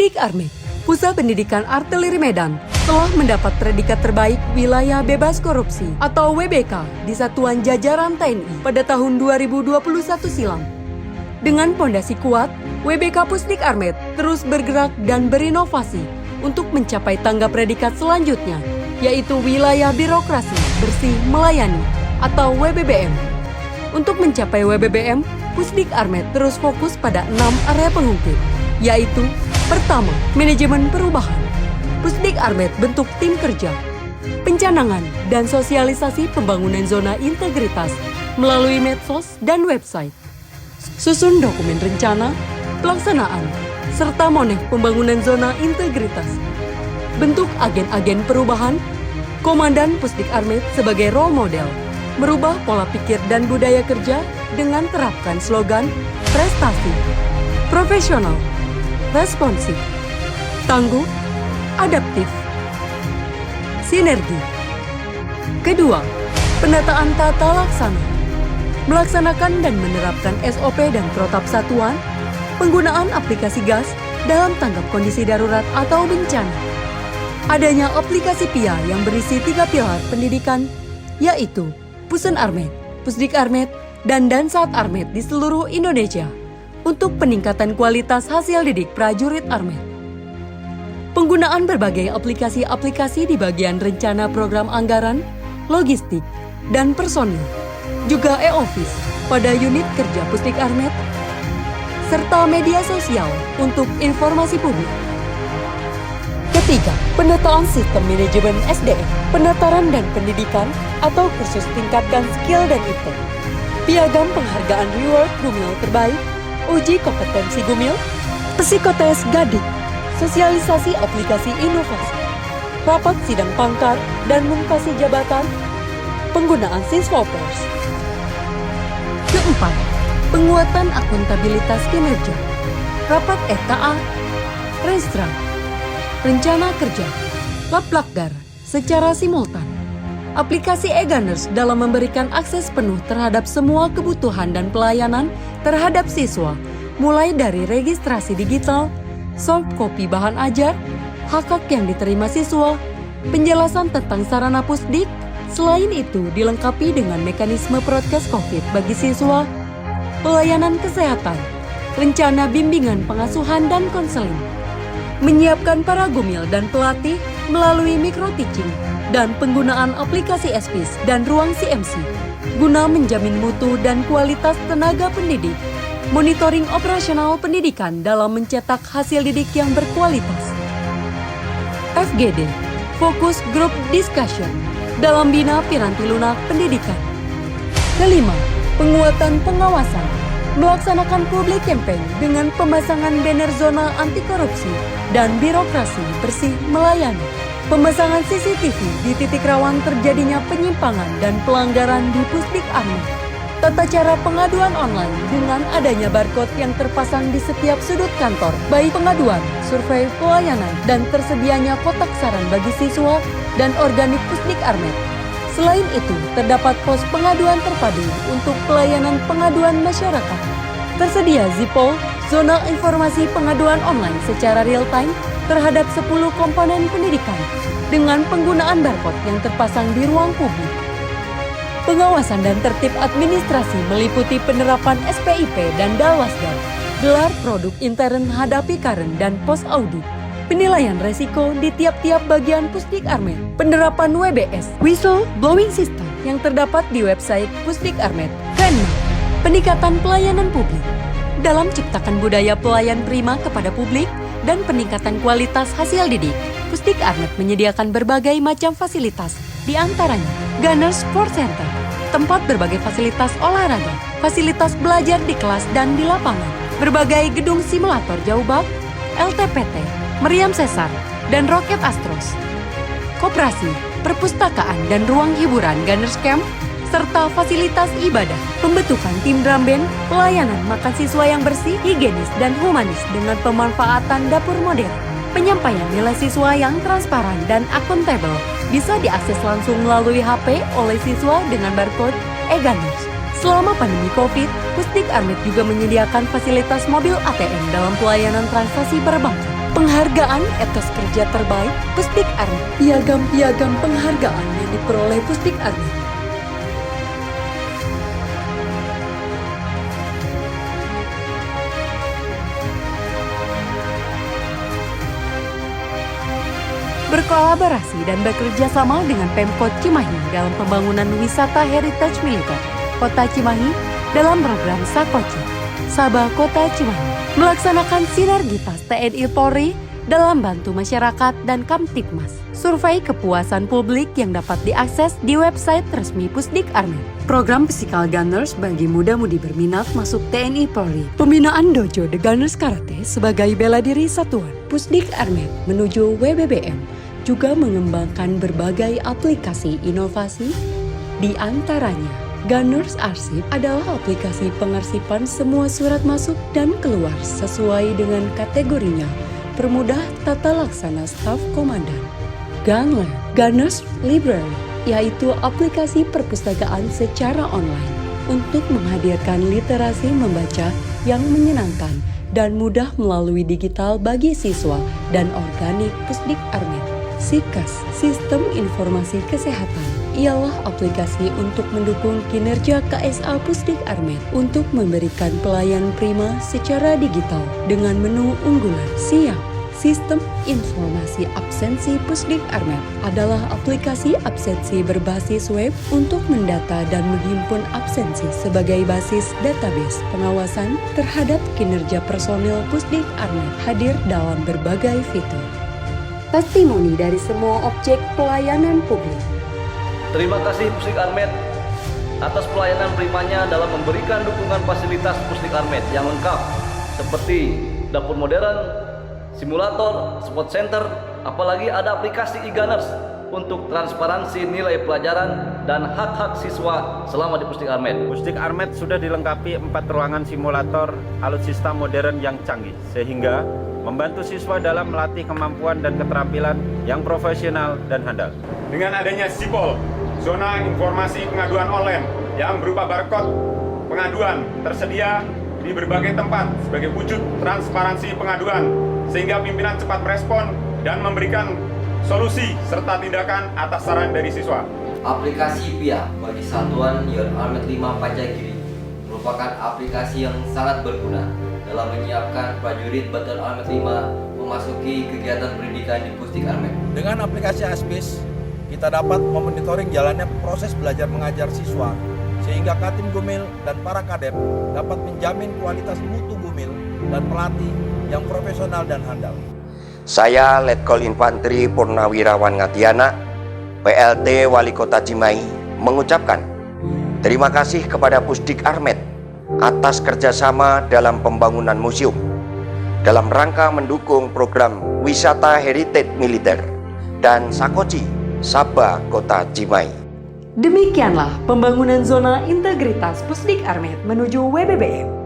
Pusdik Armet, Pusat Pendidikan Artileri Medan, telah mendapat predikat terbaik Wilayah Bebas Korupsi atau WBK di Satuan Jajaran TNI pada tahun 2021 silam. Dengan pondasi kuat, WBK Pusdik Armet terus bergerak dan berinovasi untuk mencapai tangga predikat selanjutnya, yaitu Wilayah Birokrasi Bersih Melayani atau WBBM. Untuk mencapai WBBM, Pusdik Armet terus fokus pada 6 area pengungkit, yaitu pertama, manajemen perubahan. Pusdik Armet bentuk tim kerja, pencanangan dan sosialisasi pembangunan zona integritas melalui medsos dan website. Susun dokumen rencana, pelaksanaan, serta moneh pembangunan zona integritas. Bentuk agen-agen perubahan, Komandan Pusdik Armet sebagai role model, merubah pola pikir dan budaya kerja dengan terapkan slogan prestasi, profesional, responsif, tangguh, adaptif, sinergi. Kedua, penataan tata laksana. Melaksanakan dan menerapkan SOP dan protap satuan, penggunaan aplikasi gas dalam tanggap kondisi darurat atau bencana. Adanya aplikasi PIA yang berisi 3 pilar pendidikan, yaitu Pusen Armet, Pusdik Armet, dan Dansat Armet di seluruh Indonesia untuk peningkatan kualitas hasil didik prajurit Armet. Penggunaan berbagai aplikasi-aplikasi di bagian rencana program anggaran, logistik, dan personil, juga e-office pada unit kerja Pusdik Armet, serta media sosial untuk informasi publik. Ketiga, penataan sistem manajemen SDM, penataran dan pendidikan atau kursus tingkatkan skill dan IT. Piagam penghargaan reward Gumil terbaik, uji kompetensi Gumil, psikotes Gadik, sosialisasi aplikasi inovasi, rapat sidang pangkat dan mutasi jabatan, penggunaan Siswapers. Keempat, penguatan akuntabilitas kinerja, rapat RKA, Restra, rencana kerja, Laplakgar secara simultan. Aplikasi e-Gunners dalam memberikan akses penuh terhadap semua kebutuhan dan pelayanan terhadap siswa, mulai dari registrasi digital, soft copy bahan ajar, hak-hak yang diterima siswa, penjelasan tentang sarana Pusdik. Selain itu, dilengkapi dengan mekanisme broadcast COVID bagi siswa, pelayanan kesehatan, rencana bimbingan pengasuhan dan konseling, menyiapkan para gumil dan pelatih melalui micro-teaching, dan penggunaan aplikasi SPIS dan ruang CMC, guna menjamin mutu dan kualitas tenaga pendidik, monitoring operasional pendidikan dalam mencetak hasil didik yang berkualitas. FGD, Fokus Group Discussion, dalam bina piranti lunak pendidikan. Kelima, penguatan pengawasan, melaksanakan public campaign dengan pemasangan banner zona anti korupsi dan birokrasi bersih melayani, pemasangan CCTV di titik rawan terjadinya penyimpangan dan pelanggaran di Pusdik Armet, tata cara pengaduan online dengan adanya barcode yang terpasang di setiap sudut kantor, baik pengaduan, survei pelayanan, dan tersedianya kotak saran bagi siswa dan organik Pusdik Armet. Selain itu, terdapat pos pengaduan terpadu untuk pelayanan pengaduan masyarakat. Tersedia Zipol, zona informasi pengaduan online secara real-time terhadap 10 komponen pendidikan dengan penggunaan barcode yang terpasang di ruang publik. Pengawasan dan tertib administrasi meliputi penerapan SPIP dan Dalwasdar, gelar produk intern hadapi karen dan pos audit, penilaian resiko di tiap-tiap bagian Pusdik Armet, penerapan WBS, whistle blowing system yang terdapat di website Pusdik Armet. Keenam, peningkatan pelayanan publik dalam ciptakan budaya pelayan prima kepada publik dan peningkatan kualitas hasil didik. Pusdik Armet menyediakan berbagai macam fasilitas, di antaranya Gunners Sport Center, tempat berbagai fasilitas olahraga, fasilitas belajar di kelas dan di lapangan, berbagai gedung simulator jauh bak, LTPT, Meriam Sesar, dan Roket Astros, koperasi, perpustakaan dan ruang hiburan Gunners Camp, serta fasilitas ibadah, pembentukan tim drum band, pelayanan makan siswa yang bersih, higienis, dan humanis dengan pemanfaatan dapur modern, penyampaian nilai siswa yang transparan dan akuntabel, bisa diakses langsung melalui HP oleh siswa dengan barcode e-Gunners. Selama pandemi COVID, Pusdik Armet juga menyediakan fasilitas mobil ATM dalam pelayanan transaksi perbankan. Penghargaan atas kerja terbaik Pusdik Armet. Piagam-piagam penghargaan yang diperoleh Pusdik Armet. Berkolaborasi dan bekerja sama dengan Pemkot Cimahi dalam pembangunan wisata heritage militer Kota Cimahi dalam program Sakoci, Sabah Kota Cimahi, melaksanakan sinergitas TNI Polri dalam bantu masyarakat dan Kamtibmas. Survei kepuasan publik yang dapat diakses di website resmi Pusdik Armet. Program Physical Gunners bagi muda-mudi berminat masuk TNI Polri. Pembinaan Dojo The Gunners Karate sebagai bela diri satuan. Pusdik Armet menuju WBBM juga mengembangkan berbagai aplikasi inovasi, di antaranya Gunners Arsip adalah aplikasi pengarsipan semua surat masuk dan keluar sesuai dengan kategorinya, permudah tata laksana staf komandan. Gunlab, Gunners Library, yaitu aplikasi perpustakaan secara online untuk menghadirkan literasi membaca yang menyenangkan dan mudah melalui digital bagi siswa dan organik Pusdik Armet. SIKAS, Sistem Informasi Kesehatan, ialah aplikasi untuk mendukung kinerja KSA Pusdik Armet untuk memberikan pelayan prima secara digital dengan menu unggulan. SIAP, Sistem Informasi Absensi Pusdik Armet, adalah aplikasi absensi berbasis web untuk mendata dan menghimpun absensi sebagai basis database pengawasan terhadap kinerja personil Pusdik Armet, hadir dalam berbagai fitur. Testimoni dari semua objek pelayanan publik. Terima kasih Pusdik Armet atas pelayanan primanya dalam memberikan dukungan fasilitas Pusdik Armet yang lengkap seperti dapur modern, simulator, sport center, apalagi ada aplikasi e-Gunners untuk transparansi nilai pelajaran dan hak-hak siswa selama di Pusdik Armet. Pusdik Armet sudah dilengkapi 4 ruangan simulator alutsista modern yang canggih, sehingga membantu siswa dalam melatih kemampuan dan keterampilan yang profesional dan handal. Dengan adanya SIPOL, Zona Informasi Pengaduan Online, yang berupa barcode pengaduan tersedia di berbagai tempat sebagai wujud transparansi pengaduan, sehingga pimpinan cepat merespon dan memberikan solusi serta tindakan atas saran dari siswa. Aplikasi PIA bagi Satuan Your Armet 5 Pancagiri merupakan aplikasi yang sangat berguna dalam menyiapkan prajurit Batuan Armet 5 memasuki kegiatan pendidikan di Pusdik Armet. Dengan aplikasi ASBIS, kita dapat memonitoring jalannya proses belajar mengajar siswa, sehingga Katim Gumil dan para kadep dapat menjamin kualitas mutu Gumil dan pelatih yang profesional dan handal. Saya Letkol Infanteri Purnawirawan Ngatiana, PLT Wali Kota Cimahi, mengucapkan terima kasih kepada Pusdik Armet atas kerjasama dalam pembangunan museum dalam rangka mendukung program wisata heritage militer dan Sakoci, Sabah Kota Cimahi. Demikianlah pembangunan zona integritas Pusdik Armet menuju WBBM.